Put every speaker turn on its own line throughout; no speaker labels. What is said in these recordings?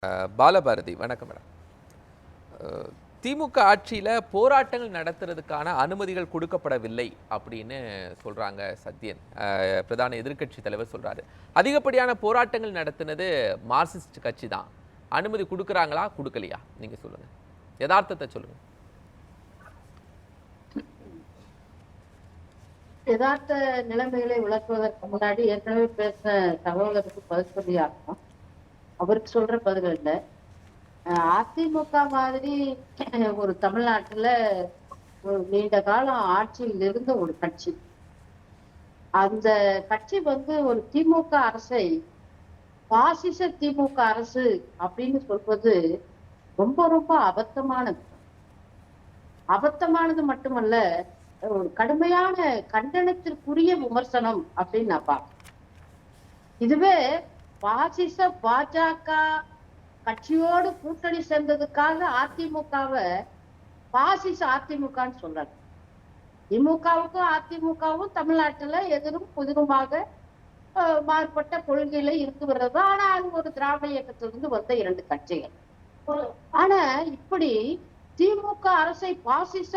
பாலபாரதி வணக்கம் மேடம். திமுக ஆட்சியில் போராட்டங்கள் நடத்துறதுக்கான அனுமதிகள் கொடுக்கப்படவில்லை அப்படின்னு சொல்றாங்க சத்யன். பிரதான எதிர்க்கட்சி தலைவர் சொல்றாரு. அதிகப்படியான போராட்டங்கள் நடத்தினது மார்க்சிஸ்ட் கட்சி தான். அனுமதி கொடுக்குறாங்களா கொடுக்கலையா நீங்க சொல்லுங்க, யதார்த்தத்தை சொல்லுங்க.
யதார்த்த நிலைமைகளை விளக்குவதற்கு முன்னாடி ஏற்கனவே பேசின சகோதரருக்கு பதில் சொல்லி ஆகணும். அவருக்கு சொல்ற பதில் இல்லை. அதிமுக மாதிரி ஒரு தமிழ்நாட்டுல ஒரு நீண்ட காலம் ஆட்சியில் இருந்த ஒரு கட்சி, அந்த கட்சி ஒரு திமுக அரசை பாசிச திமுக அரசு அப்படின்னு சொல்வது ரொம்ப ரொம்ப அபத்தமானது மட்டுமல்ல, ஒரு கடுமையான கண்டனத்திற்குரிய விமர்சனம் அப்படின்னு நான் பார்க்கிறேன். இதுவே பாசிச பாஜக கட்சியோடு கூட்டணி சேர்ந்ததுக்காக அதிமுகவை பாசிச அதிமுகன்னு சொல்றாங்க. திமுகவுக்கும் அதிமுகவும் தமிழ்நாட்டுல எதிரும் புதிருமாக மாறுபட்ட கொள்கையில இருந்து வர்றது. ஆனா அது ஒரு திராவிட இயக்கத்திலிருந்து வந்த இரண்டு கட்சிகள். ஆனா இப்படி திமுக அரசை பாசிச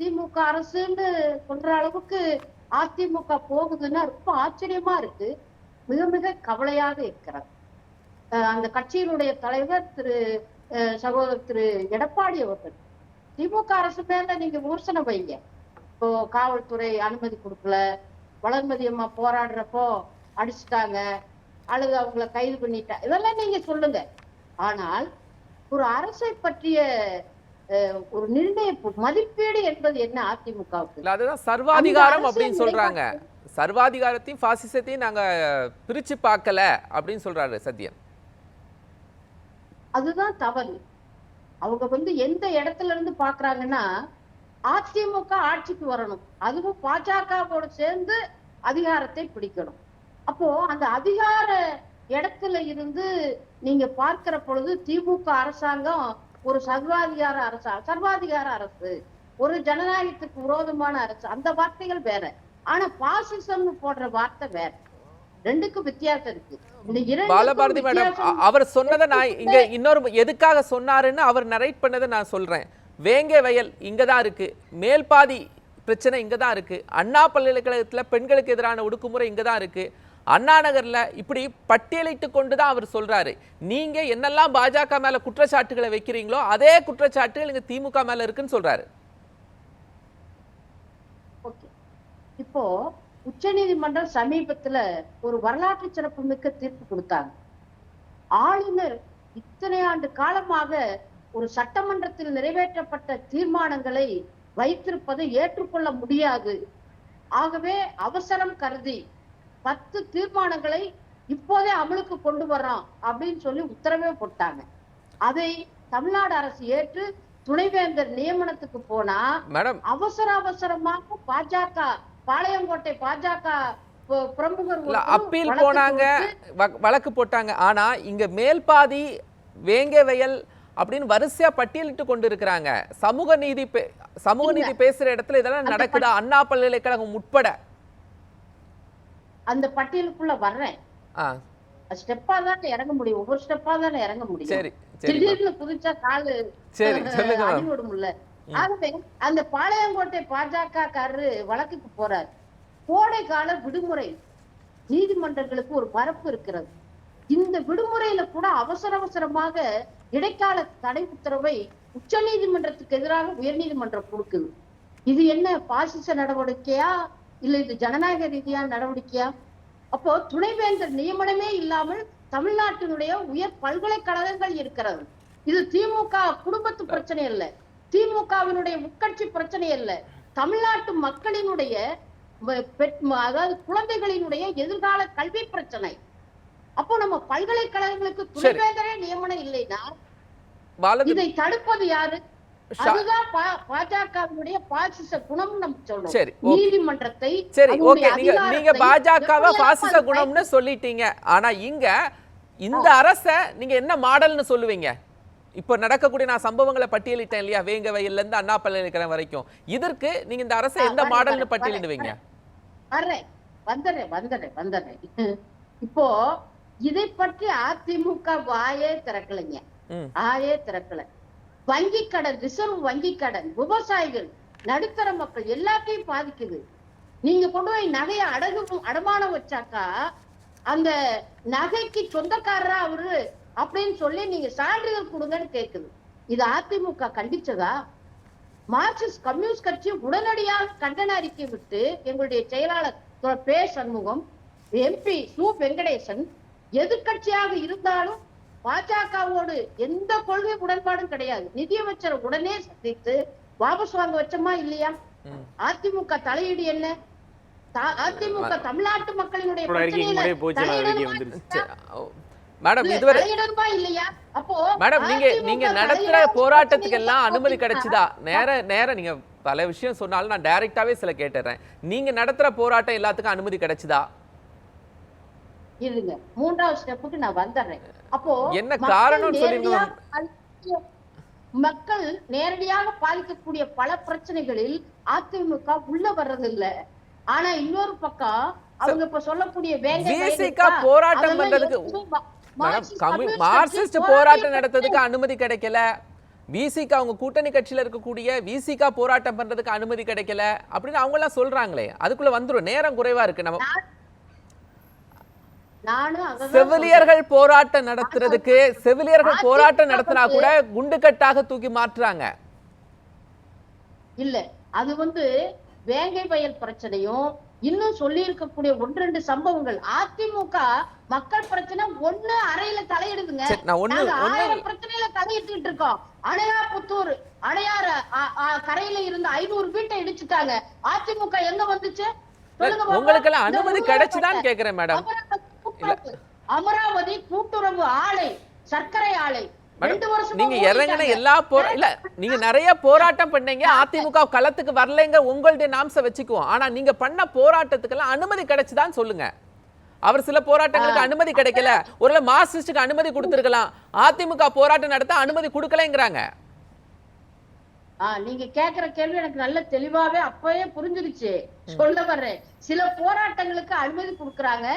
திமுக அரசுன்னு சொல்ற அளவுக்கு அதிமுக போகுதுன்னா ரொம்ப ஆச்சரியமா இருக்கு, மிக மிக கவலையாக இருக்கிறது. அந்த கட்சியினுடைய தலைவர் சகோதரர் திரு எடப்பாடி அவர்கள் திமுக அரசு மேல நீங்க விமர்சனம் வைங்க. இப்போ காவல்துறை அனுமதி கொடுக்கல, வளர்மதி அம்மா போராடுறப்போ அடிச்சுட்டாங்க அல்லது அவங்கள கைது பண்ணிட்டா, இதெல்லாம் நீங்க சொல்லுங்க. ஆனால் ஒரு அரசை பற்றிய ஒரு நிர்ணய மதிப்பீடு என்பது என்ன அதிமுகவுக்கு?
அதுதான் சர்வாதிகாரம் அப்படின்னு சொல்றாங்க. சர்வாதிகாரத்தையும் பாசிசத்தையும் நாங்க பிரிச்சு பார்க்கல அப்படின்னு சொல்றாரு சத்யன்.
அதுதான் தவறு. அவங்க எந்த இடத்துல இருந்து பாக்குறாங்கன்னா, அதிமுக ஆட்சிக்கு வரணும், அதுவும் பாஜகவோட சேர்ந்து அதிகாரத்தை பிடிக்கணும். அப்போ அந்த அதிகார இடத்துல இருந்து நீங்க பார்க்கிற பொழுது திமுக அரசாங்கம் ஒரு சர்வாதிகார அரசு, ஒரு ஜனநாயகத்துக்கு விரோதமான அரசு, அந்த வார்த்தைகள் வேற. ஆனா பாசிசம்னு போடுற வார்த்தை வேற. ரெண்டுக்கும் வித்தியாசம் இருக்கு.
பாலபாரதி மேடம், அவர் சொன்னதை நான் இங்க இன்னொரு எதுக்காக சொன்னாருன்னு அவர் நரேட் பண்ணதை நான் சொல்றேன். வேங்கை வயல் இங்கதான் இருக்கு, மேல்பாதி பிரச்சனை இங்கதான் இருக்கு, அண்ணா பல்கலைக்கழகத்துல பெண்களுக்கு எதிரான ஒடுக்குமுறை இங்கதான் இருக்கு, அண்ணா நகர்ல, இப்படி பட்டியலிட்டு கொண்டுதான் அவர் சொல்றாரு. நீங்க என்னெல்லாம் பாஜக மேல குற்றச்சாட்டுகளை வைக்கிறீங்களோ அதே குற்றச்சாட்டுகள் இங்க திமுக மேல இருக்குன்னு சொல்றாரு.
இப்போ உச்ச நீதிமன்றம் சமீபத்துல ஒரு வரலாற்று சிறப்பு மிக்க தீர்ப்பு கொடுத்தாங்க. ஆளுநர் இத்தனை ஆண்டு காலமாக ஒரு சட்டமன்றத்தில் நிறைவேற்றப்பட்ட தீர்மானங்களை வைத்திருப்பதை ஏற்றுக்கொள்ள முடியாது, ஆகவே அவசரம் கருதி 10 தீர்மானங்களை இப்போதே அமலுக்கு கொண்டு வர்றோம் அப்படின்னு சொல்லி உத்தரவே போட்டாங்க. அதை தமிழ்நாடு அரசு ஏற்று துணைவேந்தர் நியமனத்துக்கு போனா அவசரமாக பாஜக பாளையங்கோட்டை பாஜக பிரமுகர்
அப்பீல் போனாங்க, வழக்கு போட்டாங்க. ஆனா இங்க மேல்பாதி வேங்கை வயல் அப்படின்னு வரிசையா பட்டியலிட்டு கொண்டு இருக்கிறாங்க. சமூக நீதி பேசுற இடத்துல இதெல்லாம் நடக்குதா? அண்ணா பல்கலைக்கழகம் உட்பட
அந்த பட்டியலுக்குள்ள வர்றேன். ஸ்டெப்பா தான் இறங்க முடியும், ஒவ்வொரு ஸ்டெப்பா தான் இறங்க முடியும். திடீர்னு புதுச்சா காலு அடிவிடும்ல. ஆகவே அந்த பாளையங்கோட்டை பாஜக காரரு வழக்குக்கு போறாரு. கோடை கால விடுமுறை, நீதிமன்றங்களுக்கு ஒரு பரப்பு இருக்கிறது. இந்த விடுமுறையில கூட அவசரமாக இடைக்கால தடை உத்தரவை உச்ச நீதிமன்றத்துக்கு எதிராக உயர் நீதிமன்றம் கொடுக்குது. இது என்ன பாசிச நடவடிக்கையா இல்ல இது ஜனநாயக ரீதியான நடவடிக்கையா? அப்போ துணைவேந்தர் நியமனமே இல்லாமல் தமிழ்நாட்டினுடைய உயர் பல்கலைக்கழகங்கள் இருக்கிறது. இது திமுக குடும்பத்து பிரச்சனை இல்ல, திமுகவினுடைய உட்கட்சி பிரச்சனை இல்ல, தமிழ்நாட்டு மக்களினுடைய அதாவது குழந்தைகளினுடைய எதிர்கால கல்வி பிரச்சனை. அப்போ நம்ம பல்கலைக்கழகங்களுக்கு துணைவேந்தரே நியமனம் இல்லைன்னா இதை தடுப்பது யாரு? அதுதான் பாஜகவினுடைய பாசிச குணம் நம்ம சொல்றோம். நீதிமன்றத்தை
நீங்க பாஜகவை பாசிச குணம்னு சொல்லிட்டீங்க. ஆனா இங்க இந்த அரச நீங்க என்ன மாடல்னு சொல்லுவீங்க? இப்ப நடக்கக்கூடிய நான் சம்பவங்களை பட்டியலிட்டேன் இல்லையா, வேங்க வயல்ல இருந்து அண்ணா பல்கலைக்கழகம் வரைக்கும். இதற்கு நீங்க இந்த அரசை எந்த மாடல்னு பட்டியலிடுவீங்க?
வந்துடுறேன். இப்போ இதை பற்றி அதிமுக வாயே திறக்கலைங்க, ஆயே திறக்கல. வங்கி கடன், ரிசர்வ் வங்கி கடன், விவசாயிகள், நடுத்தர மக்கள் எல்லாத்தையும் பாதிக்குது. நீங்க கொண்டு போய் நகையை அடமானம் வச்சாக்கா அந்த நகைக்கு சொந்தக்காரரா அவரு அப்படின்னு சொல்லி நீங்க சான்றிதழ் கொடுங்கன்னு கேக்குது. இது அதிமுக கண்டிச்சதா? மார்க்சிஸ்ட் கம்யூனிஸ்ட் கட்சி உடனடியாக கண்டன அறிக்கை விட்டு எங்களுடைய செயலாளர் பே சண்முகம், MP சு வெங்கடேசன், எதிர்கட்சியாக இருந்தாலும் பாஜகவோடு எந்த கொள்கை உடன்பாடும் கிடையாது, நிதியமைச்சர் உடனே சந்தித்து வாபஸ் வாங்க வச்சோமா இல்லையா? அதிமுக தலையீடு என்ன? அதிமுக தமிழ்நாட்டு மக்களினுடைய
மேடம் இதுவரை மேடம் நீங்க நடத்துற போராட்டத்துக்கு எல்லாம் அனுமதி கிடைச்சுதா? நேர நீங்க பல விஷயம் சொன்னாலும் நான் டைரக்டாவே சில கேட்டுறேன். நீங்க நடத்துற போராட்டம் எல்லாத்துக்கும் அனுமதி கிடைச்சுதா?
இருங்க, மூன்றாவது ஸ்டெப்புக்கு நான் வந்துடுறேன். அப்போ
என்ன காரணம் சொல்லுங்க.
மக்கள் நேரடியாக பாதிக்கக்கூடிய பல பிரச்சனைகளில் அதிமுக உள்ள வர்றதில்ல. ஆனா இன்னொரு பக்கம் அவங்க இப்ப சொல்லக்கூடிய
போராட்டம் பண்றதுக்கு மார்க்சிஸ்ட் போராட்டம் நடத்துறதுக்கு அனுமதி கிடைக்கல, விசிக அவங்க கூட்டணி கட்சியில இருக்கக்கூடிய விசிக போராட்டம் பண்றதுக்கு அனுமதி கிடைக்கல அப்படின்னு அவங்க எல்லாம் சொல்றாங்களே. அதுக்குள்ள வந்துரும், நேரம் குறைவா இருக்கு. நம்ம செவிலியர்கள் போராட்டம் நடத்துறதுக்கு செவிலியர்கள் போராட்டம் நடத்தினா கூட குண்டுகட்டாக தூக்கி மாற்றுறாங்க.
இல்ல, அது வேங்கை வயல் பிரச்சனையும் இன்னும் சொல்லி இருக்கக்கூடிய 1-2 சம்பவங்கள். அதிமுக மக்கள் பிரச்சனை ஒண்ணு அறையில தலையிடுதுங்க. பிரச்சனையில தலையிட்டு இருக்கோம். அணையாபுத்தூர் அணையார கரையில இருந்து 500 வீட்டை இடிச்சுட்டாங்க. அதிமுக எங்க வந்துச்சு சொல்லுங்க.
உங்களுக்கு எல்லாம் அனுமதி கிடைச்சுதான் கேக்குறேன் மேடம்.
அமராவதி கூட்டுறவு ஆலை, சர்க்கரை ஆலை,
நீங்க இறங்கின எல்லா இல்ல நீங்க நிறைய போராட்டம் பண்ணீங்க, அதிமுக களத்துக்கு வரலைங்க, உங்களுடைய நாம்ச வச்சுக்குவோம். ஆனா நீங்க பண்ண போராட்டத்துக்கு எல்லாம் அனுமதி கிடைச்சுதான் சொல்லுங்க. அவர் சில போராட்டங்களுக்கு அனுமதி கிடைக்கல, ஒருவேளை மார்க்சிஸ்டுக்கு அனுமதி கொடுத்திருக்கலாம், அதிமுக போராட்டம் நடத்த அனுமதி கொடுக்கலங்கிறாங்க.
நீங்க கேக்குற கேள்வி எனக்கு நல்ல தெளிவாவே அப்பவே புரிஞ்சிருச்சு. சொல்ல வர்றேன், சில போராட்டங்களுக்கு அனுமதி கொடுக்கறாங்க,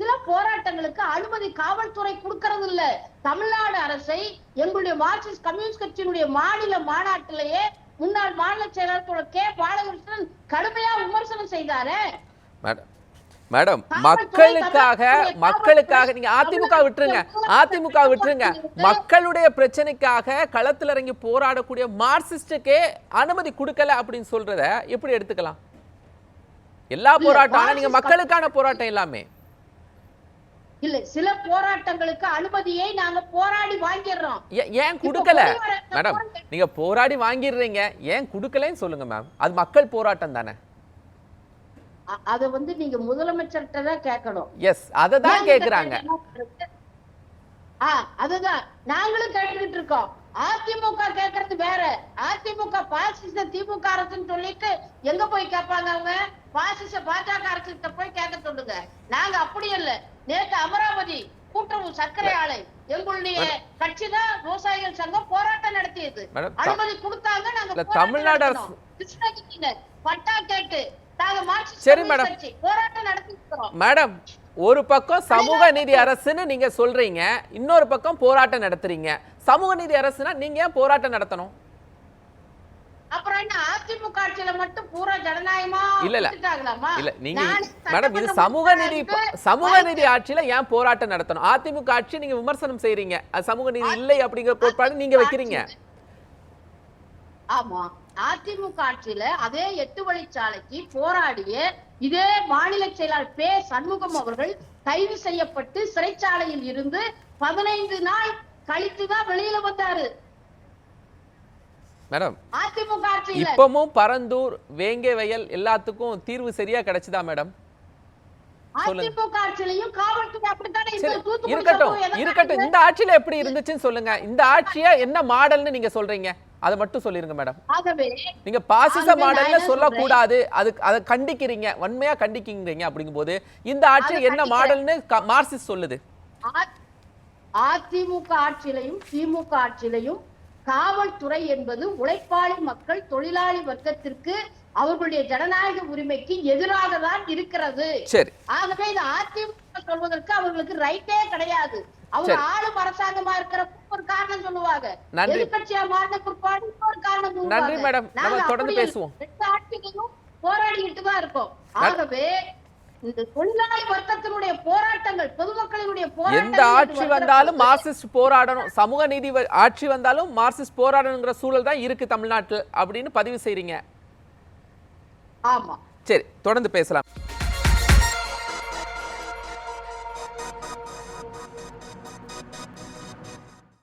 சில போராட்டங்களுக்கு அனுமதி காவல்துறை கொடுக்கறது இல்ல. தமிழ்நாடு அரசை எங்களுடைய மார்க்சிஸ்ட் கம்யூனிஸ்ட் கட்சியினுடைய மாநில மாநாட்டிலேயே முன்னாள் மாநில செயலாளர் கே பாலகிருஷ்ணன் கடுமையா விமர்சனம் செய்தாரு.
மேடம் மக்களுக்காக நீங்க அதிமுக விட்டுருங்க, மக்களுடைய பிரச்சனைக்காக களத்தில் இறங்கி போராடக்கூடிய மார்க்சிஸ்டுக்கே அனுமதி கொடுக்கல அப்படின்னு சொல்றத எப்படி எடுத்துக்கலாம்? எல்லா போராட்டம் நீங்க மக்களுக்கான போராட்டம் எல்லாமே
இல்ல, சில போராட்டங்களுக்கு அனுமதியை நாங்க போராடி வாங்கிடுறோம்.
ஏன் கொடுக்கல மேடம்? நீங்க போராடி வாங்கிடுறீங்க, ஏன் கொடுக்கலன்னு சொல்லுங்க மேம். அது மக்கள் போராட்டம் தானே.
அத நீங்க முதலமைச்சர்கிட்ட தான் கேட்கணும்.
எஸ், அததான் கேக்குறாங்க.
அதுதான் நாங்களும் கேட்டுக்கிட்டு இருக்கோம். அதிமுக கேட்கறது வேற. அதிமுக பாசிச திமுக அரசுன்னு சொல்லிட்டு எங்க போய் கேட்பாங்க? அவங்க பாசிச பாஜக அரசுகிட்ட போய் கேட்க சொல்லுங்க. நாங்க அப்படி இல்ல. நேற்று அமராவதி கூட்டுறவு சர்க்கரை ஆலை எங்களுடைய கட்சி தான் விவசாயிகள் சங்கம் போராட்டம் நடத்தியது. அனுமதி கொடுத்தாங்க. நாங்க தமிழ்நாடு அரசு கிருஷ்ணகிரியினர் பட்டா கேட்டு நாங்க மார்க்சிஸ்ட் போராட்டம் நடத்தி இருக்கிறோம்.
மேடம், ஒரு பக்கம் சமூக நீதி அரசுன்னு நீங்க சொல்றீங்க, இன்னொரு பக்கம் போராட்டம் நடத்துறீங்க. சமூக நீதி அரசுனா நீங்க ஏன் போராட்டம் நடத்தணும்?
அப்புறம் என்ன அதிமுக ஆட்சியில மட்டும் பூரா ஜனநாயகமா
இல்ல இல்ல நீங்க மேடம், இது சமூக நீதி ஆட்சியில ஏன் போராட்டம் நடத்தணும்? அதிமுக ஆட்சி நீங்க விமர்சனம் செய்றீங்க, அது சமூக நீதி இல்லை அப்படிங்கிற கோட்பாடு நீங்க வைக்கிறீங்க.
ஆமா, அதிமுக ஆட்சியில அதே 8 வழிச்சாலைக்கு போராடிய இதே மாநில செயலாளர் பே சண்முகம் அவர்கள் கைது செய்யப்பட்டு சிறைச்சாலையில் இருந்து 15 நாள் கழித்துதான் வெளியில வந்தாரு.
மேடம், இப்பவும் பரந்தூர் வேங்கை வயல் எல்லாத்துக்கும் தீர்வு சரியா கிடைச்சுதா மேடம்? இருக்கட்டும், இந்த ஆட்சியில எப்படி இருந்துச்சுன்னு சொல்லுங்க. இந்த ஆட்சியா என்ன மாடல்னு நீங்க சொல்றீங்க, அதை மட்டும் சொல்லிருங்க மேடம். நீங்க பாசிச மாடல்ல சொல்லக்கூடாது, அதை கண்டிக்கிறீங்க, வன்மையா கண்டிக்கிறீங்க. அப்படிங்கும்போது இந்த ஆட்சி என்ன மாடல்னு மார்க்சிஸ்ட் சொல்லுது.
அதிமுக ஆட்சியிலையும் திமுக ஆட்சியிலையும் காவல்துறை என்பது உழைப்பாளி மக்கள் தொழிலாளி வர்க்கத்திற்கு அவர்களுடைய ஜனநாயக உரிமைக்கு எதிராக தான் இருக்கிறது.
சரி.
ஆகவே இது அதிமுக சொல்வதற்கு அவர்களுக்கு ரைட்டே கிடையாது. அவங்க ஆளும் அரசாங்கமா இருக்கிறப்ப ஒரு காரணம் சொல்லுவாங்க, எதிர்கட்சியா மாறின பிற்பாடு இன்னொரு காரணம் சொல்லுவாங்க.
நன்றி மேடம், நம்ம தொடர்ந்து பேசுவோம்.
ஆட்சிகளும் போராடிக்கிட்டு தான் இருக்கோம். ஆகவே இந்த தொழிலாளி வர்க்கத்தினுடைய போராட்டங்கள், பொதுமக்களினுடைய போராட்டங்கள்,
எந்த ஆட்சி வந்தாலும் மார்க்சிஸ்ட் போராடணும், சமூக நீதி ஆட்சி வந்தாலும் மார்க்சிஸ்ட் போராடணுங்கிற சூழல் தான் இருக்கு தமிழ்நாட்டில் அப்படின்னு பதிவு செய்றீங்க.
ஆமா.
சரி, தொடர்ந்து பேசலாம்.